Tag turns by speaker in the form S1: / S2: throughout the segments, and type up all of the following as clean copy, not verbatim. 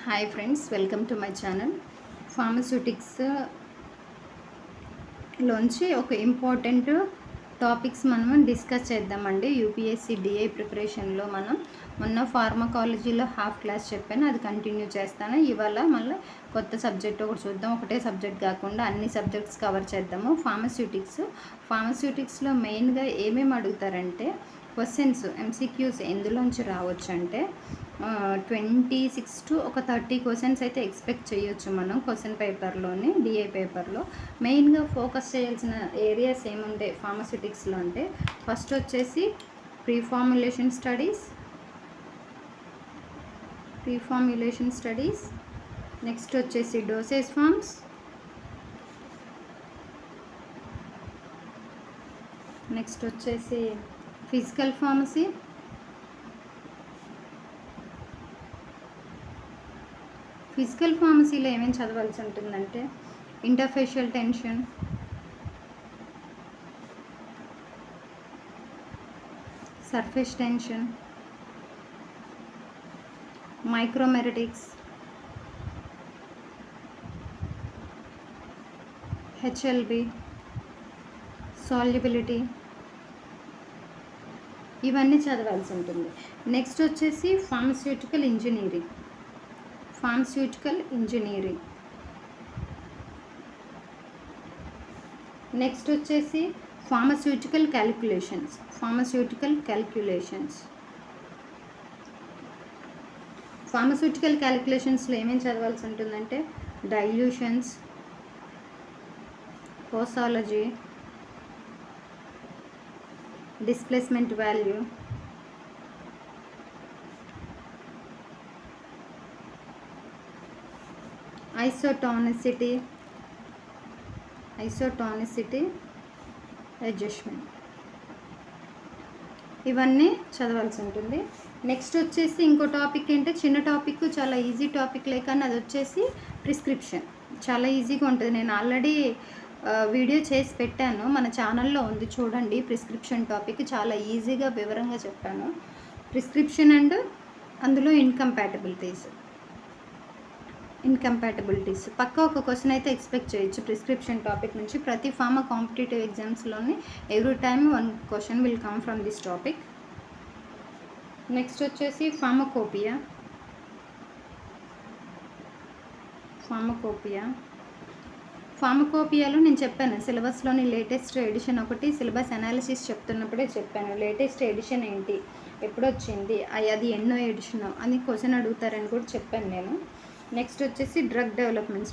S1: Hi friends, welcome to my channel. Pharmaceutics లోంచి ఒక important topics మనం డిస్కస్ చేద్దామండి. యూపీఎస్సీ డిఐ ప్రిపరేషన్లో మనం మొన్న ఫార్మకాలజీలో హాఫ్ క్లాస్ చెప్పాను, అది కంటిన్యూ చేస్తాను. ఇవాళ మళ్ళీ కొత్త సబ్జెక్ట్ ఒకటి చూద్దాం. ఒకటే సబ్జెక్ట్ కాకుండా అన్ని సబ్జెక్ట్స్ కవర్ చేద్దాము. ఫార్మస్యూటిక్స్లో మెయిన్గా ఏమేమి అడుగుతారంటే క్వశ్చన్స్, ఎంసీక్యూస్ ఎందులోంచి రావచ్చు అంటే 26 to 30 క్వశ్చన్స్ అయితే ఎక్స్పెక్ట్ చేయొచ్చు మనం క్వశ్చన్ పేపర్లోని, డిఐ పేపర్లో. మెయిన్గా ఫోకస్ చేయాల్సిన ఏరియాస్ ఏముంటాయి ఫార్మస్యూటిక్స్లో అంటే, ఫస్ట్ వచ్చేసి ప్రీ ఫార్ములేషన్ స్టడీస్, నెక్స్ట్ వచ్చేసి డోసేజ్ ఫార్మ్స్, నెక్స్ట్ వచ్చేసి ఫిజికల్ ఫార్మసీ, ఫిజికల్ ఫార్మసీలో ఏమేమి చదవాల్సి ఉంటుందంటే interfacial tension, surface tension, micromeritics, HLB, solubility, ఇవన్నీ చదవాల్సి ఉంటుంది. నెక్స్ట్ వచ్చేసి ఫార్మస్యూటికల్ ఇంజనీరింగ్, నెక్స్ట్ వచ్చేసి ఫార్మస్యూటికల్ క్యాలిక్యులేషన్స్లో ఏమేమి చదవాల్సి ఉంటుందంటే dilutions, posology, displacement value, isotonicity adjustment, ఇవన్నీ చదవాల్సి ఉంటుంది. నెక్స్ట్ వచ్చేసి ఇంకో టాపిక్ ఏంటంటే చిన్న టాపిక్, చాలా ఈజీ టాపిక్లే, కానీ అది వచ్చేసి ప్రిస్క్రిప్షన్. చాలా ఈజీగా ఉంటుంది. నేను ఆల్రెడీ వీడియో చేసి పెట్టాను, మన ఛానల్లో ఉంది, చూడండి. ప్రిస్క్రిప్షన్ టాపిక్ చాలా ఈజీగా వివరంగా చెప్పాను. ప్రిస్క్రిప్షన్ అండ్ అందులో ఇన్కంపాటబిలిటీస్ పక్కా ఒక క్వశ్చన్ అయితే ఎక్స్పెక్ట్ చేయొచ్చు ప్రిస్క్రిప్షన్ టాపిక్ నుంచి. ప్రతి ఫార్మా కాంపిటేటివ్ ఎగ్జామ్స్లోని every time 1 question will come from this topic. Next వచ్చేసి ఫార్మకోపియాలో నేను చెప్పాను, సిలబస్లోని లేటెస్ట్ ఎడిషన్ ఒకటి, సిలబస్ అనాలిసిస్ చెప్తున్నప్పుడే చెప్పాను. లేటెస్ట్ ఎడిషన్ ఏంటి, ఎప్పుడు వచ్చింది, అది ఎన్నో ఎడిషన్ అని క్వశ్చన్ అడుగుతారని కూడా చెప్పాను నేను. నెక్స్ట్ వచ్చేసి drug development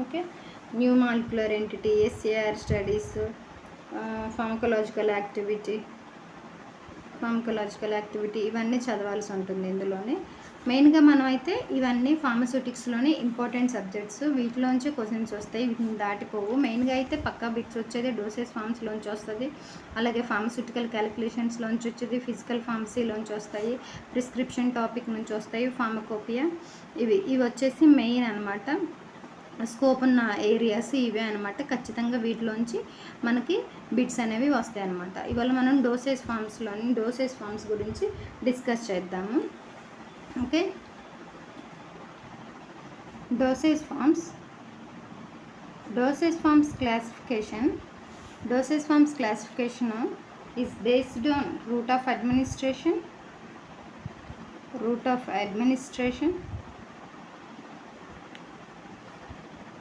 S1: okay, new molecular entity, SAR studies, pharmacological activity, ఇవన్నీ చదవాల్సి ఉంటుంది ఇందులోనే. మెయిన్గా మనం అయితే ఇవన్నీ ఫార్మస్యూటిక్స్లోని ఇంపార్టెంట్ సబ్జెక్ట్స్, వీటిలోంచి క్వశ్చన్స్ వస్తాయి, వీటిని దాటిపోవు. మెయిన్గా అయితే పక్కా బిట్స్ వచ్చేది డోసేజ్ ఫార్మ్స్లోంచి వస్తుంది, అలాగే ఫార్మస్యూటికల్ క్యాలిక్యులేషన్స్లోంచి వచ్చేది, ఫిజికల్ ఫార్మసీలోంచి వస్తాయి, ప్రిస్క్రిప్షన్ టాపిక్ నుంచి వస్తాయి, ఫార్మకోపియా, ఇవి వచ్చేసి మెయిన్ అనమాట. స్కోప్ ఉన్న ఏరియాస్ ఇవే అనమాట. ఖచ్చితంగా వీటిలోంచి మనకి బిట్స్ అనేవి వస్తాయి అనమాట. ఇవాళ మనం డోసేజ్ ఫార్మ్స్ గురించి డిస్కస్ చేద్దాము. Okay, dosage forms classification is based on route of administration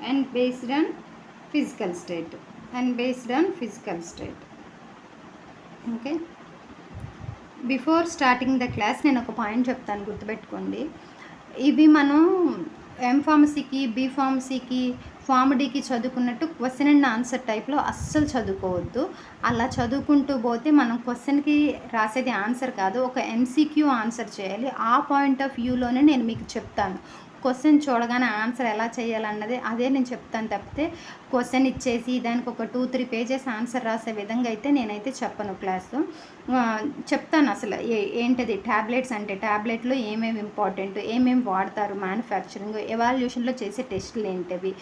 S1: and based on physical state. Okay, before starting the class నేను ఒక పాయింట్ చెప్తాను, గుర్తుపెట్టుకోండి. ఇవి మనం ఎంఫార్మసీకి, బీఫార్మసీకి, ఫార్మ్ డీకి చదువుకున్నట్టు క్వశ్చన్ అండ్ ఆన్సర్ టైప్లో అస్సలు చదువుకోవద్దు. అలా చదువుకుంటూ పోతే మనం క్వశ్చన్కి రాసేది ఆన్సర్ కాదు, ఒక ఎంసీక్యూ ఆన్సర్ చేయాలి. ఆ పాయింట్ ఆఫ్ వ్యూలోనే నేను మీకు చెప్తాను. క్వశ్చన్ చూడగానే ఆన్సర్ ఎలా చేయాలన్నది అదే నేను చెప్తాను తప్పితే క్వశ్చన్ ఇచ్చేసి దానికి ఒక 2-3 పేజెస్ ఆన్సర్ రాసే విధంగా అయితే నేనైతే చెప్పను క్లాస్లో. చెప్తాను అసలు ఏంటిది ట్యాబ్లెట్స్ అంటే ట్యాబ్లెట్లో ఏమేమి ఇంపార్టెంట్, ఏమేమి వాడతారు, మ్యానుఫ్యాక్చరింగ్, ఎవాల్యూషన్లో చేసే టెస్టులు ఏంటివి,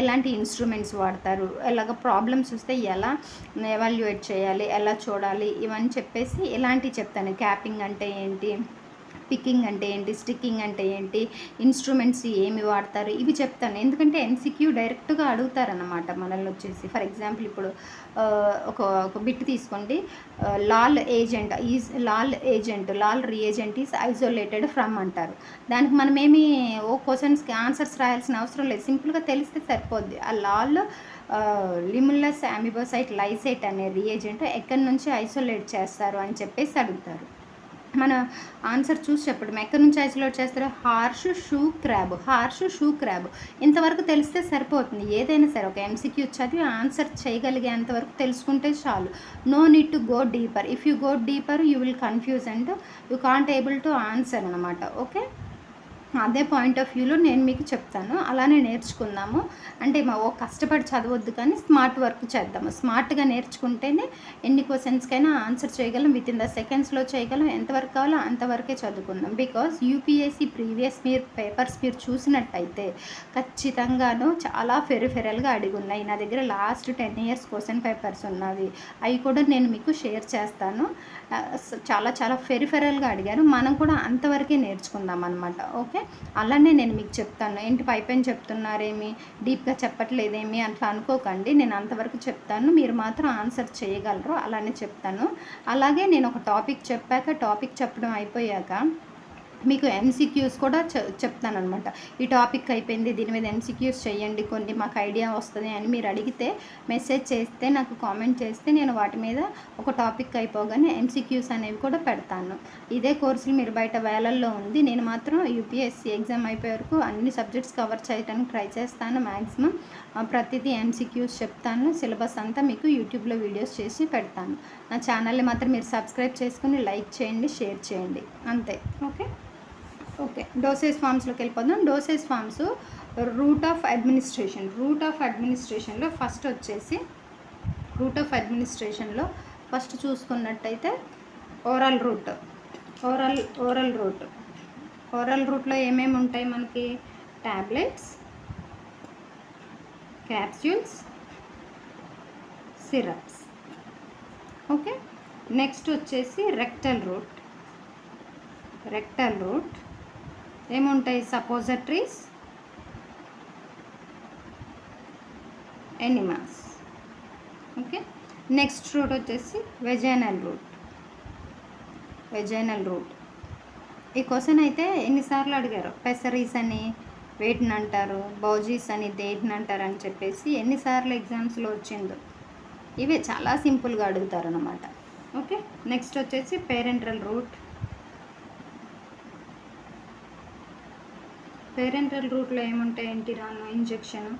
S1: ఎలాంటి ఇన్స్ట్రుమెంట్స్ వాడతారు, ఎలాగ ప్రాబ్లమ్స్ వస్తే ఎలా ఎవాల్యుయేట్ చేయాలి, ఎలా చూడాలి, ఇవన్నీ చెప్పేసి ఇలాంటివి చెప్తాను. క్యాపింగ్ అంటే ఏంటి, పికింగ్ అంటే ఏంటి, స్టిక్కింగ్ అంటే ఏంటి, ఇన్స్ట్రుమెంట్స్ ఏమి వాడతారు, ఇవి చెప్తాను. ఎందుకంటే ఎంసీక్యూ డైరెక్ట్గా అడుగుతారన్నమాట మనల్ని వచ్చేసి. ఫర్ ఎగ్జాంపుల్ ఇప్పుడు ఒక బిట్ తీసుకోండి, Lal reagent is isolated from అంటారు. దానికి మనం ఏమి క్వశ్చన్స్కి ఆన్సర్స్ రాయాల్సిన అవసరం లేదు, సింపుల్గా తెలిస్తే సరిపోద్ది. ఆ లాల్ లిములస్ అమీబోసైట్ లైసైట్ అనే రీఏజెంట్ ఎక్కడి నుంచి ఐసోలేట్ చేస్తారు అని చెప్పేసి అడుగుతారు. మన ఆన్సర్ చూసి చెప్పడం ఎక్కడి నుంచి ఐసోలేట్ చేస్తారు, హార్ష్ షూ క్రాబ్ ఇంతవరకు తెలిస్తే సరిపోతుంది. ఏదైనా సరే ఒక ఎంసీక్యూ చదివి ఆన్సర్ చేయగలిగేంతవరకు తెలుసుకుంటే చాలు. No need to go deeper. If you go deeper you will confuse and you can't able to answer అనమాట. ఓకే, అదే పాయింట్ ఆఫ్ వ్యూలో నేను మీకు చెప్తాను. అలానే నేర్చుకుందాము. అంటే కష్టపడి చదవద్దు కానీ స్మార్ట్ వర్క్ చేద్దాము. స్మార్ట్గా నేర్చుకుంటేనే ఎన్ని క్వశ్చన్స్కైనా ఆన్సర్ చేయగలం, విత్ ఇన్ ద సెకండ్స్లో చేయగలం. ఎంతవరకు కావాలో అంతవరకే చదువుకుందాం. బికాజ్ యూపీఎస్సీ ప్రీవియస్ పేపర్స్ మీరు చూసినట్టయితే ఖచ్చితంగాను చాలా ఫెరిఫెరల్గా అడిగి ఉన్నాయి. నా దగ్గర లాస్ట్ 10 years క్వశ్చన్ పేపర్స్ ఉన్నవి, అవి కూడా నేను మీకు షేర్ చేస్తాను. చాలా ఫెరిఫెరల్గా అడిగారు. మనం కూడా అంతవరకే నేర్చుకుందాం అనమాట. ఓకే, అలానే నేను మీకు చెప్తాను. ఏంటి పైపైన చెప్తున్నారేమి, డీప్గా చెప్పట్లేదేమి అట్లా అనుకోకండి. నేను అంతవరకు చెప్తాను, మీరు మాత్రం ఆన్సర్ చేయగలరు అలానే చెప్తాను. అలాగే నేను ఒక టాపిక్ చెప్పడం అయిపోయాక మీకు ఎంసీక్యూస్ కూడా చెప్తానమాట. ఈ టాపిక్ అయిపోయింది, దీని మీద ఎంసీక్యూస్ చేయండి కొన్ని, మాకు ఐడియా వస్తుంది అని మీరు అడిగితే మెసేజ్ చేస్తే, నాకు కామెంట్ చేస్తే నేను వాటి మీద ఒక టాపిక్ అయిపోగానే ఎంసీక్యూస్ అనేవి కూడా పెడతాను. ఇదే కోర్సులు మీరు బయట వేలల్లో ఉంది. నేను మాత్రం యూపీఎస్సీ ఎగ్జామ్ అయిపోయే వరకు అన్ని సబ్జెక్ట్స్ కవర్ చేయడానికి ట్రై చేస్తాను. మ్యాక్సిమం ప్రతిదీ ఎంసీక్యూస్ చెప్తాను. సిలబస్ అంతా మీకు యూట్యూబ్లో వీడియోస్ చేసి పెడతాను. నా ఛానల్ని మాత్రం మీరు సబ్స్క్రైబ్ చేసుకుని లైక్ చేయండి, షేర్ చేయండి, అంతే. ఓకే, డోసేజ్ ఫామ్స్లోకి వెళ్ళిపోదాం. డోసేజ్ ఫామ్స్ రూట్ ఆఫ్ అడ్మినిస్ట్రేషన్లో ఫస్ట్ వచ్చేసి ఫస్ట్ చూసుకున్నట్టయితే ఓరల్ రూట్లో ఏమేమి ఉంటాయి మనకి, tablets, capsules, syrups. Okay, next వచ్చేసి రెక్టల్ రూట్ ఏముంటాయి, suppositories, enemas. Okay, next route వచ్చేసి వెజైనల్ రూట్. ఈ క్వశ్చన్ అయితే ఎన్నిసార్లు అడిగారు, పెసరీస్ అని వేటిని అంటారు, బౌజీస్ అని దేటిని అంటారు అని చెప్పేసి ఎన్నిసార్లు ఎగ్జామ్స్లో వచ్చిందో. ఇవే చాలా సింపుల్గా అడుగుతారు అన్నమాట. ఓకే, నెక్స్ట్ వచ్చేసి పేరెంటల్ రూట్లో ఏముంటాయి, ఎంటిరాను, ఇంజెక్షన్,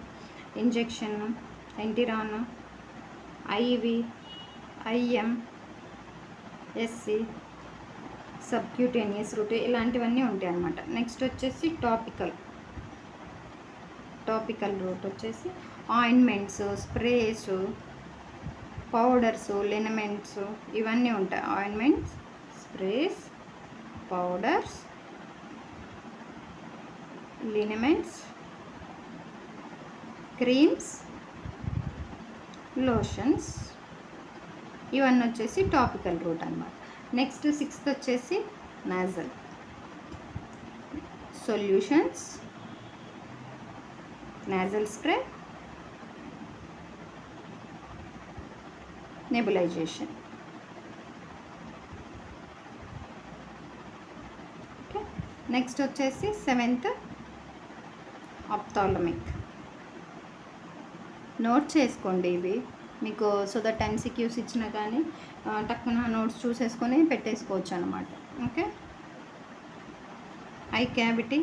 S1: ఎంటిరాను, IV, IM, SC, subcutaneous route, ఇలాంటివన్నీ ఉంటాయి అన్నమాట. నెక్స్ట్ వచ్చేసి టాపికల్ రూట్ వచ్చేసి ఆయింట్మెంట్స్, స్ప్రేస్, పౌడర్స్, లినమెంట్స్, ఇవన్నీ ఉంటాయి. Ointments, sprays, powders, liniments, creams, lotions, ఇవన్నీ వచ్చేసి టాపికల్ రూట్ అన్నమాట. నెక్స్ట్ 6th వచ్చేసి nasal, solutions, nasal spray, nebulization. Okay, next వచ్చేసి 7th ఆప్థాల్మిక్. నోట్ చేసుకోండి ఇవి మీకు, సో దట్ ఎంసీక్యూస్ ఇచ్చినా కానీ టక్కున నోట్స్ చూసేసుకొని పెట్టేసుకోవచ్చు అనమాట. Okay, eye cavity,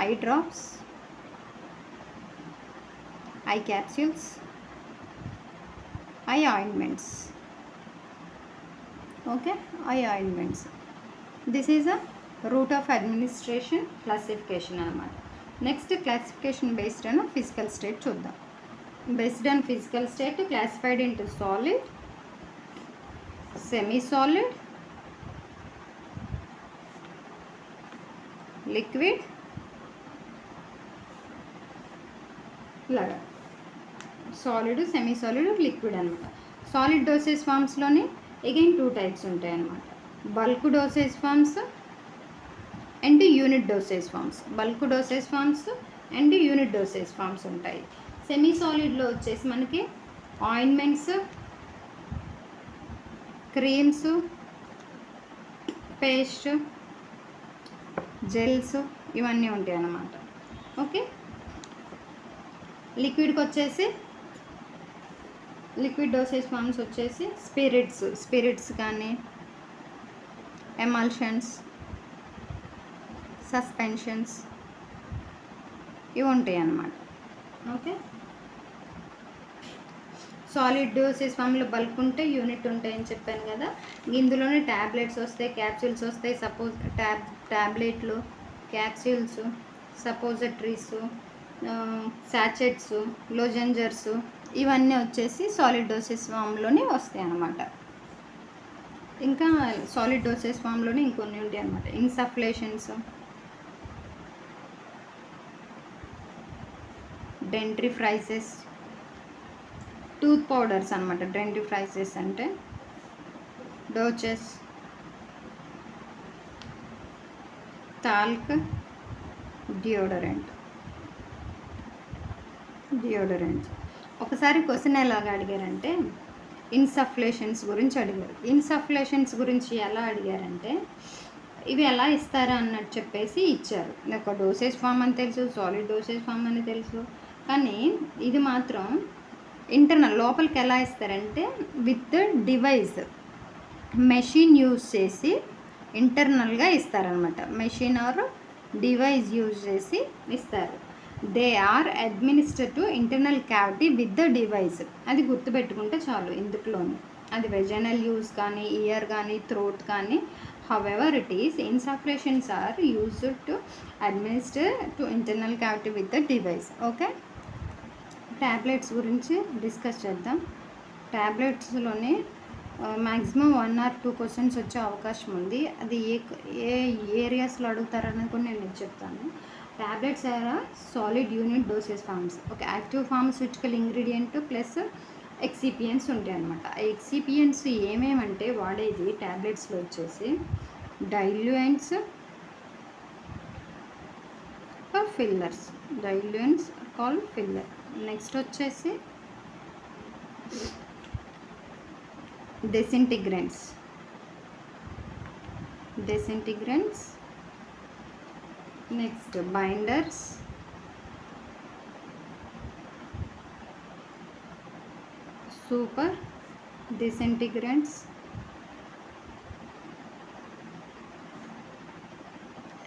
S1: eye drops, eye capsules, eye ointments. Okay, eye ointments. This is a route of administration classification అనమాట. Next classification based on physical state చూద్దాం. Based on physical state classified into solid, semi solid, liquid, ఇలాగా solid, semi solid, liquid అనమాట. Solid dosage ఫామ్స్లోనే again 2 types ఉంటాయి అన్నమాట. Bulk dosage forms and unit dosage forms. Bulk dosage forms and unit dosage forms ఉంటాయి. Semi సాలిడ్లో వచ్చేసి మనకి ointments, creams, paste, gels ఇవన్నీ ఉంటాయి అన్నమాట. ఓకే, లిక్విడ్కి వచ్చేసి లిక్విడ్ డోసేజ్ ఫామ్స్ వచ్చేసి స్పిరిట్స్ కానీ ఎమల్షన్స్, సస్పెన్షన్స్ ఇవి ఉంటాయి అన్నమాట. ఓకే, సాలిడ్ డోసేజ్ ఫామ్లో బల్క్ ఉంటే యూనిట్ ఉంటాయని చెప్పాను కదా. ఇందులోనే ట్యాబ్లెట్స్ వస్తాయి, క్యాప్సూల్స్ వస్తాయి. సపోజ్ ట్యాబ్లెట్లు, క్యాప్సూల్స్, సపోజిటరీస్, సాచెట్స్, లోజెంజర్స్ ఇవన్నీ వచ్చేసి సాలిడ్ డోసేజ్ ఫామ్లోనే వస్తాయి అన్నమాట. ఇంకా సాలిడ్ డోసేజ్ ఫామ్లోనే ఇంకొన్ని ఉంటాయి అన్నమాట. ఇన్సఫ్లేషన్స్, డెంట్రిఫ్రైసెస్, టూత్ పౌడర్స్ అనమాట. డెంట్రిఫ్రైసెస్ అంటే డోచెస్, టాల్క్, డియోడరెంట్. ఒకసారి క్వశ్చన్ ఎలాగా అడిగారంటే ఇన్సఫ్లేషన్స్ గురించి అడిగారు. ఇన్సఫ్లేషన్స్ గురించి ఎలా అడిగారంటే ఇవి ఎలా ఇస్తారా అన్నట్టు చెప్పేసి ఇచ్చారు. ఒక డోసేజ్ ఫామ్ అని తెలుసు, సాలిడ్ డోసేజ్ ఫామ్ అని తెలుసు, కానీ ఇది మాత్రం ఇంటర్నల్ లోపలికి ఎలా ఇస్తారంటే విత్ డివైస్, మెషిన్ యూజ్ చేసి ఇంటర్నల్గా ఇస్తారనమాట. మెషిన్ ఆర్ డివైస్ యూజ్ చేసి ఇస్తారు. They are administer to internal cavity with the device. అది గుర్తుపెట్టుకుంటే చాలు ఇందులోనే. అది వెజనల్ యూజ్ కానీ, ఇయర్ కానీ, థ్రోట్ కానీ, however it is, insufflations are used to administer to internal cavity with the device. Okay, tablets గురించి డిస్కస్ చేద్దాం. ట్యాబ్లెట్స్లోనే మ్యాక్సిమం 1 or 2 క్వశ్చన్స్ వచ్చే అవకాశం ఉంది. అది ఏ ఏరియాస్లో అడుగుతారని కూడా నేను చెప్తాను. Tablets are solid unit dosage forms. Okay, active pharmaceutical ingredient plus excipients ఉంటాయి అన్నమాట. ఆ ఎక్సిపియన్స్ ఏమేమంటే వాడేది ట్యాబ్లెట్స్లో వచ్చేసి diluents, fillers. Diluents call filler. Next వచ్చేసి disintegrants. Next binders, super disintegrants,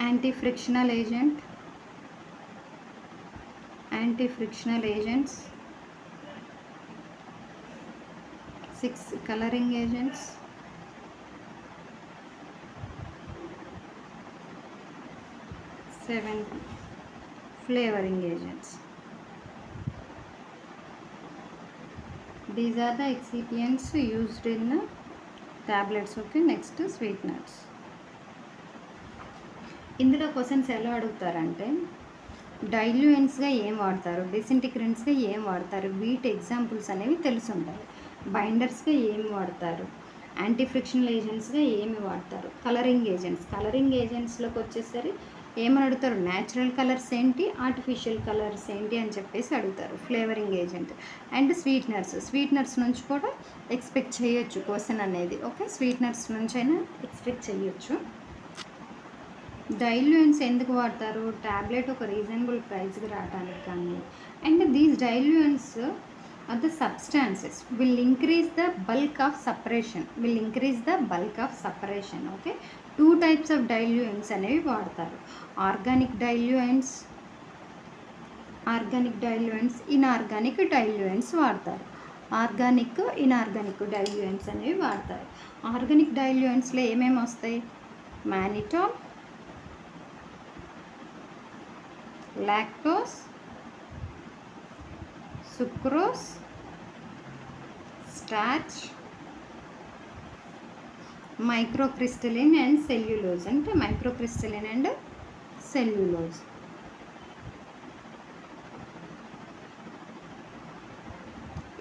S1: anti frictional agents, 6 colouring agents, 7 flavoring agents. These are the excipients used in the tablets. Okay, next sweeteners. ఇందులో questions ఎలా అడుగుతారంటే డైల్యూయెంట్స్గా ఏం వాడతారు, డిసింటిగ్రెంట్స్గా ఏం వాడతారు, వీటి ఎగ్జాంపుల్స్ అనేవి తెలుసుంటాయి. బైండర్స్గా ఏమి వాడతారు, యాంటీ ఫ్రిక్షనల్ ఏజెంట్స్గా ఏమి వాడతారు, కలరింగ్ ఏజెంట్స్లోకి వచ్చేసరి ఏమని అడుగుతారు, న్యాచురల్ కలర్స్ ఏంటి, ఆర్టిఫిషియల్ కలర్స్ ఏంటి అని చెప్పేసి అడుగుతారు. ఫ్లేవరింగ్ ఏజెంట్ అండ్ స్వీట్నర్స్ నుంచి కూడా ఎక్స్పెక్ట్ చేయొచ్చు క్వశ్చన్ అనేది. ఓకే, స్వీట్నర్స్ నుంచి అయినా ఎక్స్పెక్ట్ చేయొచ్చు. డైల్యూయెంట్స్ ఎందుకు వాడతారు, ట్యాబ్లెట్ ఒక రీజనబుల్ ప్రైస్కి రావడానికి కానీ. And these diluents are the substances will increase the bulk of separation. Okay, 2 types of diluents అనేవి వాడతారు. ఆర్గానిక్ డైల్యూయెంట్స్, ఇన్ఆర్గానిక్ డైల్యూయెంట్స్ వాడతారు. ఇన్ఆర్గానిక్ డైల్యూయెంట్స్ అనేవి వాడతారు. ఆర్గానిక్ డైల్యూయెంట్స్లో ఏమేమి వస్తాయి, mannitol, lactose, sucrose, starch, microcrystalline and cellulose. అంటే మైక్రోక్రిస్టలిన్ అండ్ సెల్యులోజ్.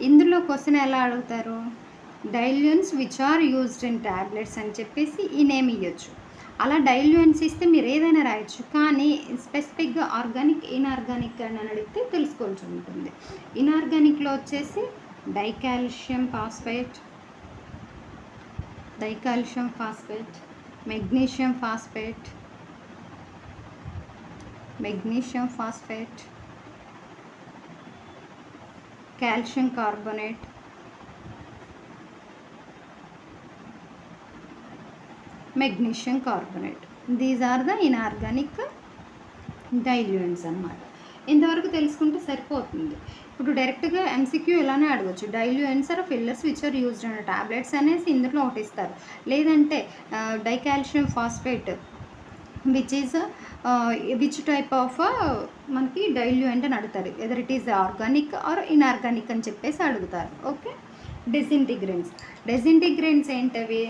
S1: ఇందులో క్వశ్చన్ ఎలా అడుగుతారు, diluents which are used in tablets అని చెప్పేసి ఈ నేమ్ ఇవ్వచ్చు. అలా డైల్యూయెంట్స్ ఇస్తే మీరు ఏదైనా రాయొచ్చు, కానీ స్పెసిఫిక్గా ఆర్గానిక్ ఇన్ఆర్గానిక్ అని అడిగితే తెలుసుకోవాల్సి ఉంటుంది. ఇన్ఆర్గానిక్లో వచ్చేసి dicalcium phosphate, magnesium phosphate, calcium carbonate, magnesium carbonate. These are the inorganic diluents అన్నమాట. ఇంతవరకు తెలుసుకుంటే సరిపోతుంది. ఇప్పుడు డైరెక్ట్గా ఎంసీక్యూ ఇలానే అడగచ్చు, diluents or fillers which are used అనే టాబ్లెట్స్ అనేసి ఇందులో ఒకటి ఇస్తారు. లేదంటే dicalcium phosphate which type of మనకి డైల్యూయెంట్ అని అడుగుతారు, either it is organic or inorganic అని చెప్పేసి అడుగుతారు. ఓకే. డెసింటిగ్రెంట్స్ ఏంటవి,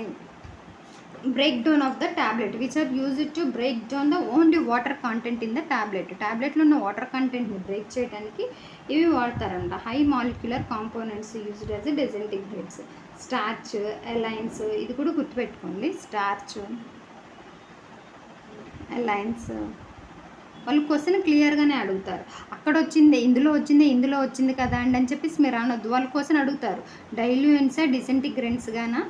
S1: break down of the tablet which are used to break down the only water content in the tablet. టాబ్లెట్లో ఉన్న water కంటెంట్ని బ్రేక్ చేయడానికి ఇవి వాడతారంట. High molecular components used as డెసింటిగ్రెంట్స్. Starch, ఎలైన్స్, ఇది కూడా గుర్తుపెట్టుకోండి. స్టార్చ్, లైన్స్ వాళ్ళు క్వశ్చన్ క్లియర్గానే అడుగుతారు. అక్కడ వచ్చింది, ఇందులో వచ్చింది కదా అండి అని చెప్పేసి మీరు అనొద్దు. వాళ్ళు క్వశ్చన్ అడుగుతారు, డైల్యూయెంట్సా డిసెంటిగ్రెంట్స్ గానా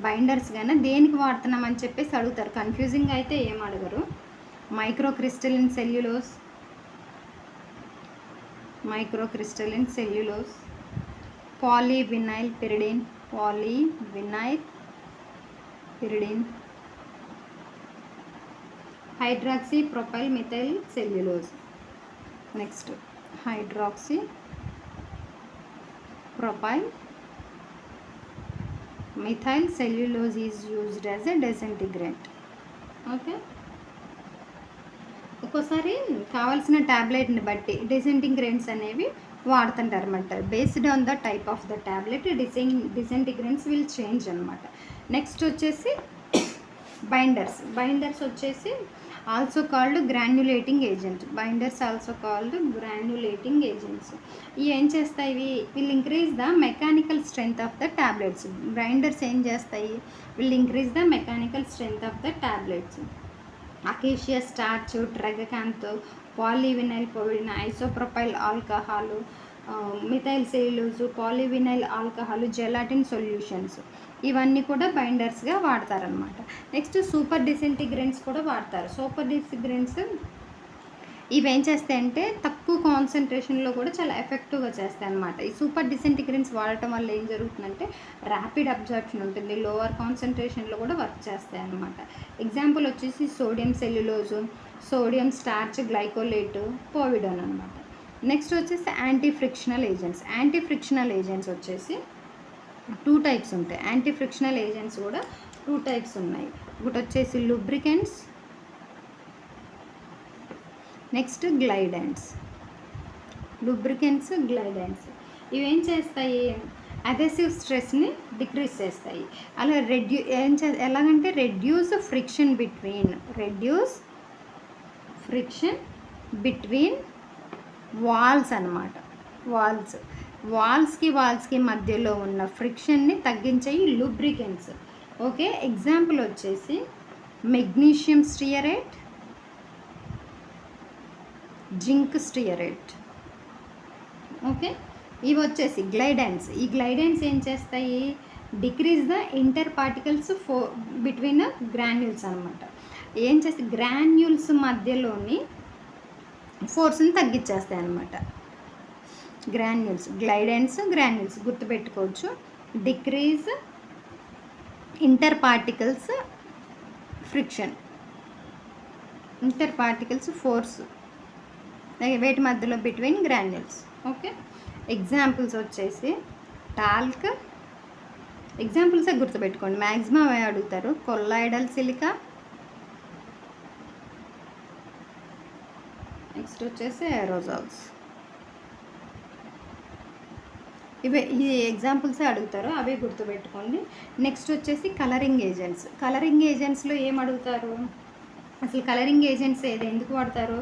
S1: బైండర్స్ గానా దేనికి వాడుతున్నామని చెప్పేసి అడుగుతారు. కన్ఫ్యూజింగ్ అయితే ఏం అడగరు. Microcrystalline cellulose, polyvinyl pyridine, hydroxy propyl methyl cellulose. Next hydroxy propyl methyl cellulose is used as a disintegrant. Okay. ఒక్కోసారి కావాల్సిన ట్యాబ్లెట్ని బట్టి డిసెంటిగ్రెంట్స్ అనేవి వాడుతుంటారు అన్నమాట. Based on the type of the tablet disintegrants will change అనమాట. నెక్స్ట్ వచ్చేసి binders వచ్చేసి ఆల్సో కాల్డ్ గ్రాన్యులేటింగ్ ఏజెంట్స్. ఇవి ఏం చేస్తాయి, will increase the mechanical strength of the tablets. Binders ఏం చేస్తాయి, will increase the mechanical strength of the tablets. Acacia starch, tragacanth, polyvinyl povidone, isopropyl alcohol, methyl cellulose, polyvinyl alcohol, gelatin solutions, ఇవన్నీ కూడా బైండర్స్గా వాడతారనమాట. Next super డిసెంటిగ్రెంట్స్ కూడా వాడతారు. Super డిసెంటిగ్రెంట్స్ ఇవి ఏం చేస్తాయంటే తక్కువ కాన్సన్ట్రేషన్లో కూడా చాలా ఎఫెక్టివ్గా చేస్తాయి అన్నమాట. ఈ సూపర్ డిసెంటిగ్రెంట్స్ వాడటం వల్ల ఏం జరుగుతుందంటే ర్యాపిడ్ అబ్జార్ప్షన్ ఉంటుంది, లోవర్ కాన్సన్ట్రేషన్లో కూడా వర్క్ చేస్తాయి అన్నమాట. ఎగ్జాంపుల్ వచ్చేసి sodium cellulose, sodium starch, glycolate, povidone అనమాట. నెక్స్ట్ వచ్చేసి యాంటీ ఫ్రిక్షనల్ ఏజెంట్స్ వచ్చేసి 2 టైప్స్ ఉంటాయి. యాంటీ ఫ్రిక్షనల్ ఏజెంట్స్ కూడా 2 టైప్స్ ఉన్నాయి. ఒకటి వచ్చేసి లూబ్రికెంట్స్, నెక్స్ట్ గ్లైడెంట్స్. ఇవేం చేస్తాయి, అదెసివ్ స్ట్రెస్ని డిక్రీజ్ చేస్తాయి. అలా ఎలాగంటే రెడ్యూస్ ఫ్రిక్షన్ బిట్వీన్ వాల్స్ అన్నమాట. వాల్స్కి మధ్యలో ఉన్న ఫ్రిక్షన్ని తగ్గించేవి లూబ్రికెంట్స్. ఓకే. ఎగ్జాంపుల్ వచ్చేసి మెగ్నీషియం స్టియరేట్, జింక్ స్టియరేట్. ఓకే. ఇవి వచ్చేసి గ్లైడెంట్స్. ఈ గ్లైడెంట్స్ ఏం చేస్తాయి, decrease the inter particles between granules అనమాట. ఏం చేస్తే గ్రాన్యూల్స్ మధ్యలోని ఫోర్స్ని తగ్గించేస్తాయి అన్నమాట. గ్రాన్యూల్స్ గుర్తుపెట్టుకోవచ్చు. డిక్రీజ్ ఇంటర్ పార్టికల్స్ ఫోర్స్ వేటి మధ్యలో బిట్వీన్ గ్రాన్యూల్స్. ఓకే. ఎగ్జాంపుల్స్ వచ్చేసి టాల్క్, ఎగ్జాంపుల్సే గుర్తుపెట్టుకోండి, మ్యాక్సిమం అడుగుతారు. కొల్లాయిడల్ సిలికా, నెక్స్ట్ వచ్చేసి ఏరోజాల్స్. ఇవే ఈ ఎగ్జాంపుల్సే అడుగుతారు, అవే గుర్తుపెట్టుకోండి. నెక్స్ట్ వచ్చేసి కలరింగ్ ఏజెంట్స్. కలరింగ్ ఏజెంట్స్లో ఏం అడుగుతారు, అసలు కలరింగ్ ఏజెంట్స్ ఎందుకు వాడతారు?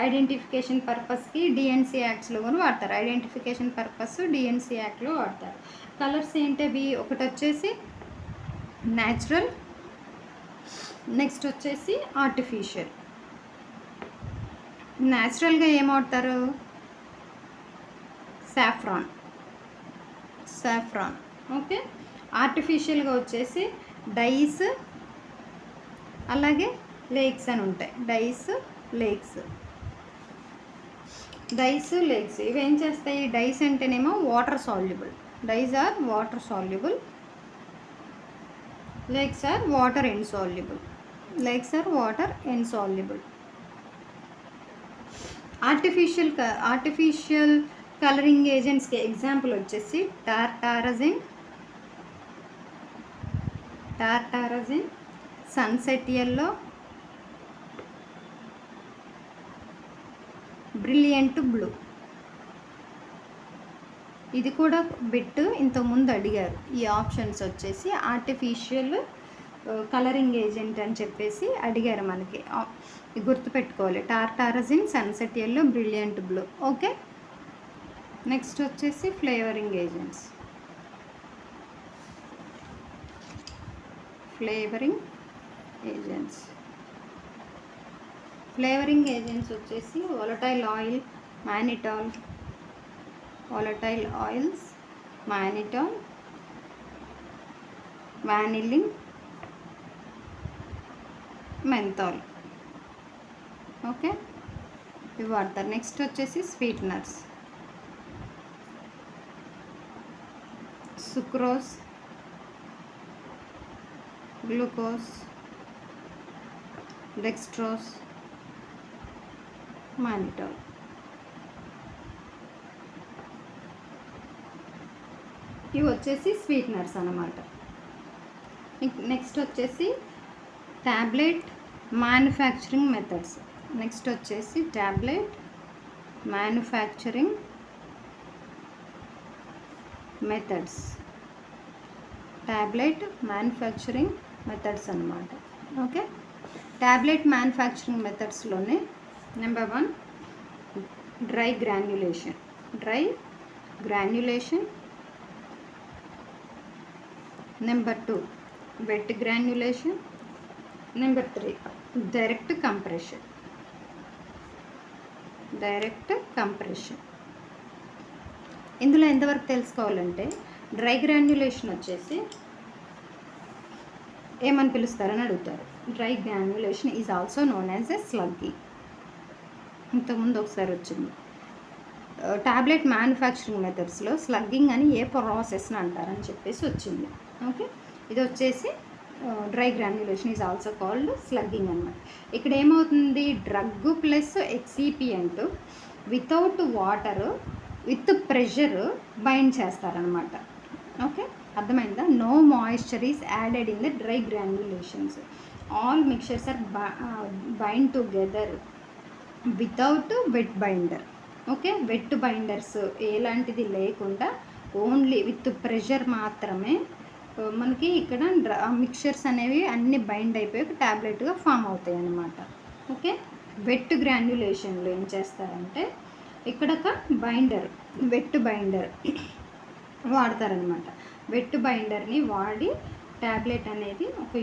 S1: ఐడెంటిఫికేషన్ పర్పస్కి డిఎన్సి యాక్ట్స్లో కూడా వాడతారు. ఐడెంటిఫికేషన్ పర్పస్ డిఎన్సి యాక్ట్లో వాడతారు. కలర్స్ ఏంటవి, ఒకటి వచ్చేసి న్యాచురల్, నెక్స్ట్ వచ్చేసి ఆర్టిఫిషియల్. న్యాచురల్గా ఏం వాడతారు, సాఫ్రాన్. ఓకే. ఆర్టిఫిషియల్గా వచ్చేసి డైస్, అలాగే లేక్స్ అని ఉంటాయి. డైస్, లేక్స్ ఇవేం చేస్తాయి? డైస్ అంటేనేమో water soluble, dyes are water soluble, lakes are water insoluble. Artificial colouring ఏజెంట్స్కి ఎగ్జాంపుల్ వచ్చేసి tartrazine, sunset yellow, brilliant blue. ఇది కూడా బిట్ ఇంతకుముందు అడిగారు. ఈ ఆప్షన్స్ వచ్చేసి ఆర్టిఫిషియల్ కలరింగ్ ఏజెంట్ అని చెప్పేసి అడిగారు మనకి, గుర్తుపెట్టుకోవాలి. Tartrazine, sunset yellow, brilliant blue. Okay. Next వచ్చేసి ఫ్లేవరింగ్ ఏజెంట్స్. ఫ్లేవరింగ్ ఏజెంట్స్ వచ్చేసి volatile oils, mannitol, vanillin, menthol. Okay, ఇవి వాడతారు. నెక్స్ట్ వచ్చేసి sweeteners. Sucrose, glucose, dextrose, mannitol. ఇవి వచ్చేసి స్వీట్నర్స్ అన్నమాట. నెక్స్ట్ వచ్చేసి tablet manufacturing methods. Tablet manufacturing methods అన్నమాట. ఓకే, ట్యాబ్లెట్ మ్యానుఫ్యాక్చరింగ్ మెథడ్స్లోనే number 1 dry granulation. Number 2 wet granulation. Number 3 direct compression. ఇందులో ఎంతవరకు తెలుసుకోవాలంటే, డ్రై గ్రాన్యులేషన్ వచ్చేసి ఏమని పిలుస్తారని అడుగుతారు. Dry granulation is also known as a slugging. ఇంతకుముందు ఒకసారి వచ్చింది. ట్యాబ్లెట్ మ్యానుఫ్యాక్చరింగ్ మెథడ్స్లో స్లగ్గింగ్ అని ఏ ప్రాసెస్ని అంటారని చెప్పేసి వచ్చింది. ఓకే, ఇది వచ్చేసి dry granulation is also called slugging అన్నమాట. ఇక్కడ ఏమవుతుంది, drug plus excipient without water with pressure bind చేస్తారనమాట. ఓకే, అర్థమైందా? No moisture is added in the dry granulations. All mixtures are bind together without wet binder. Okay, wet binders ఎలాంటిది లేకుండా only with pressure మాత్రమే మనకి ఇక్కడ mixtures అనేవి అన్నీ bind అయిపోయి ట్యాబ్లెట్గా ఫామ్ అవుతాయి అన్నమాట. ఓకే, వెట్ గ్రాన్యులేషన్లో ఏం చేస్తారంటే ఇక్కడ ఒక వెట్ బైండర్ వాడతారనమాట. వెట్ బైండర్ని వాడి ట్యాబ్లెట్ అనేది ఒక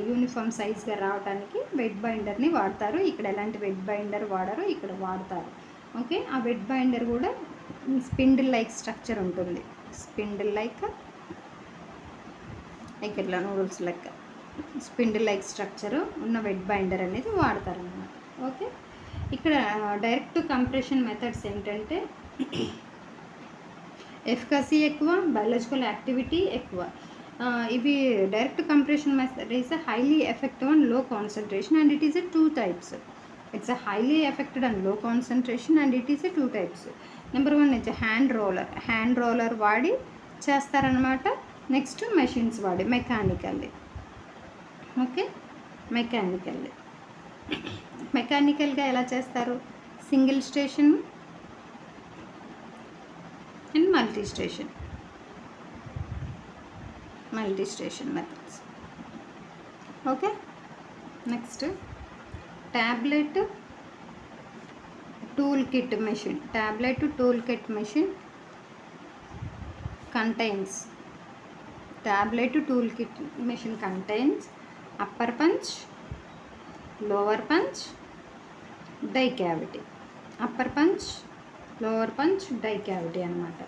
S1: యూనిఫామ్ సైజ్గా రావడానికి వెట్ బైండర్ని వాడతారు. ఇక్కడ ఎలాంటి వెట్ బైండర్ వాడరు, ఇక్కడ వాడతారు. ఓకే, ఆ వెట్ బైండర్ కూడా స్పిండిల్ లైక్ స్ట్రక్చర్ ఉంటుంది. ఇట్లా నూడిల్స్ లెక్క స్పిండిల్ లైక్ స్ట్రక్చర్ ఉన్న వెట్ బైండర్ అనేది వాడతారన్నమాట. ఓకే, ఇక్కడ డైరెక్ట్ కంప్రెషన్ మెథడ్స్ ఏంటంటే ఎఫికసీ ఎక్కువ, బయాలజికల్ యాక్టివిటీ ఎక్కువ. ఇవి direct compression method is highly effective and లో concentration and it is 2 types. It's highly affected and లో concentration and it is 2 types. Number 1 వచ్చి hand roller వాడి చేస్తారనమాట. నెక్స్ట్ మెషిన్స్ వాడి మెకానికల్గా ఎలా చేస్తారు? Single station and multi station methods. Okay, next tablet tool kit machine. contains upper punch, lower punch, die cavity. Upper punch, lower punch, die cavity అనమాట.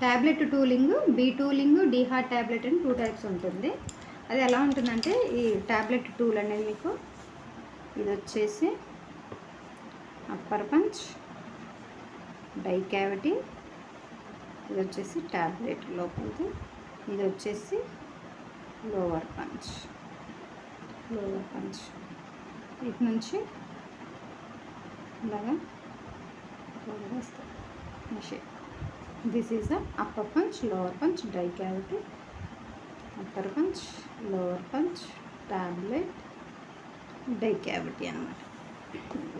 S1: Tablet tooling, B tooling, D heart tablet అని 2 types ఉంటుంది. అది ఎలా ఉంటుందంటే ఈ tablet tool అనేది మీకు ఇది వచ్చేసి అప్పర్ పంచ్, డై క్యావిటీ, ఇది వచ్చేసి ట్యాబ్లెట్ లోపలిది, ఇది వచ్చేసి లోవర్ పంచ్. ఇటు నుంచి ఇలాగా వస్తాయి. This is the upper punch, lower punch, die cavity, upper punch, lower punch, tablet, die cavity అనమాట.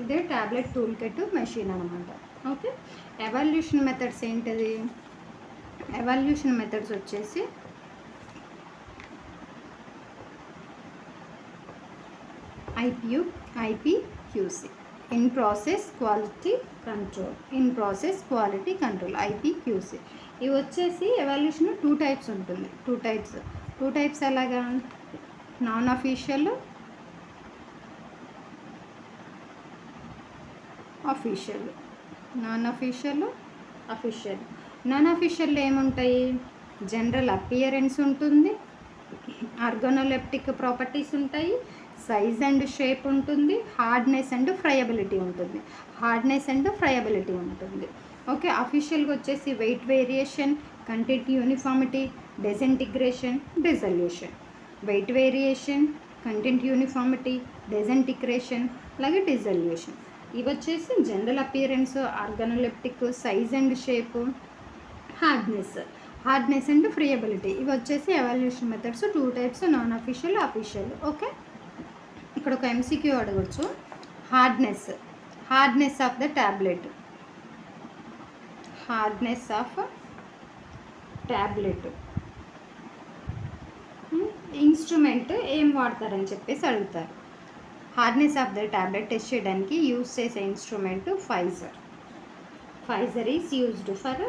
S1: ఇదే ట్యాబ్లెట్ టూల్ కిట్ మెషిన్ అనమాట. ఓకే, ఎవాల్యూషన్ మెథడ్స్ ఏంటిది? ఎవాల్యూషన్ మెథడ్స్ వచ్చేసి IPQC, in process quality control, IPQC. ఇవి వచ్చేసి evaluation 2 types ఉంటుంది. 2 types ఎలాగా? Non official, official. Non అఫీషియల్లో ఏముంటాయి? జనరల్ అపియరెన్స్ ఉంటుంది, ఆర్గానోలెప్టిక్ ప్రాపర్టీస్ ఉంటాయి, సైజ్ అండ్ షేప్ ఉంటుంది, హార్డ్నెస్ అండ్ ఫ్రైయబిలిటీ ఉంటుంది. ఓకే, అఫీషియల్గా వచ్చేసి weight variation, content uniformity, disintegration, dissolution. Weight variation, content uniformity, disintegration, అలాగే డిజల్యూషన్. ఇవి వచ్చేసి general appearance, organoleptic, size and shape, hardness and friability. ఇవి వచ్చేసి evaluation methods 2 types, non official, official. Okay, ఇక్కడ ఒక ఎంసీక్యూ అడగచ్చు. Hardness of the tablet. Instrument ఏం వాడతారని చెప్పేసి అడుగుతారు. Hardness of the tablet test చేయడానికి యూజ్ చేసే instrument Pfizer is used for.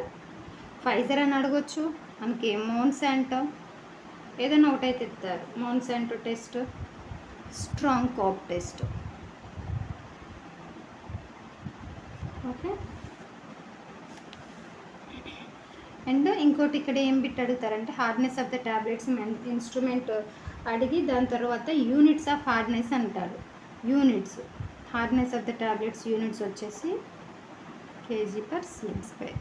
S1: Pfizer అని అడగచ్చు. మనకి మోన్సాంటో ఏదైనా ఒకటైతే ఇస్తారు. మోన్సాంటో test, Strong Cobb test. Okay, and ఇంకోటి ఇక్కడ ఏం బిట్ అడుగుతారంటే hardness of the tablets instrument అడిగి దాని తర్వాత యూనిట్స్ ఆఫ్ హార్డ్నెస్ అంటారు. Hardness of the tablets units వచ్చేసి kg/cm².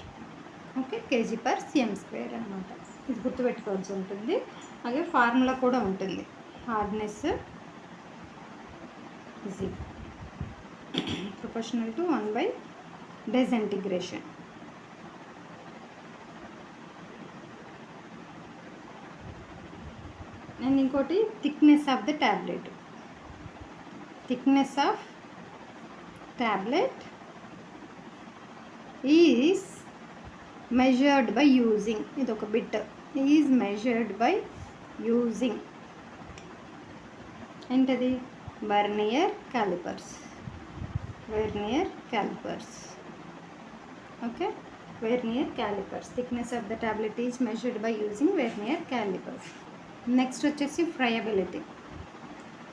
S1: ఓకే, kg/cm² అనమాట. ఇది గుర్తుపెట్టుకోవాల్సి ఉంటుంది. అలాగే ఫార్ములా కూడా ఉంటుంది. Hardness is proportional to 1 / disintegration. And ఇంకోటి thickness of the tablet. Is measured by using, ఇది ఒక bit, is measured by using ఏంటది? Vernier calipers. Okay, vernier calipers. Thickness of the tablet is measured by using vernier calipers. Next వచ్చేసి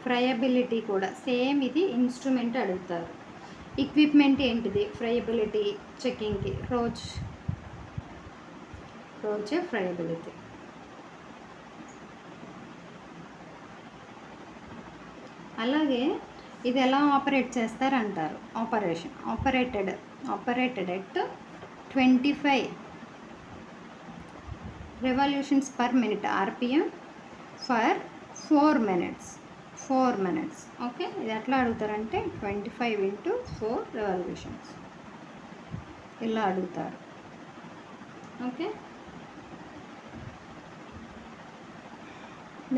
S1: friability కూడా same, ఇది instrument అడుగుతారు. Equipment ఏంటిది? ఫ్రైయబిలిటీ చెకింగ్కి రోజే ఫ్రైయబిలిటీ. అలాగే ఇది ఎలా ఆపరేట్ చేస్తారంటారు? Operated at 25 revolutions per minute RPM for 4 minutes. Okay, ఇది ఎట్లా అడుగుతారంటే 25 × 4 revolutions ఇలా అడుగుతారు. ఓకే,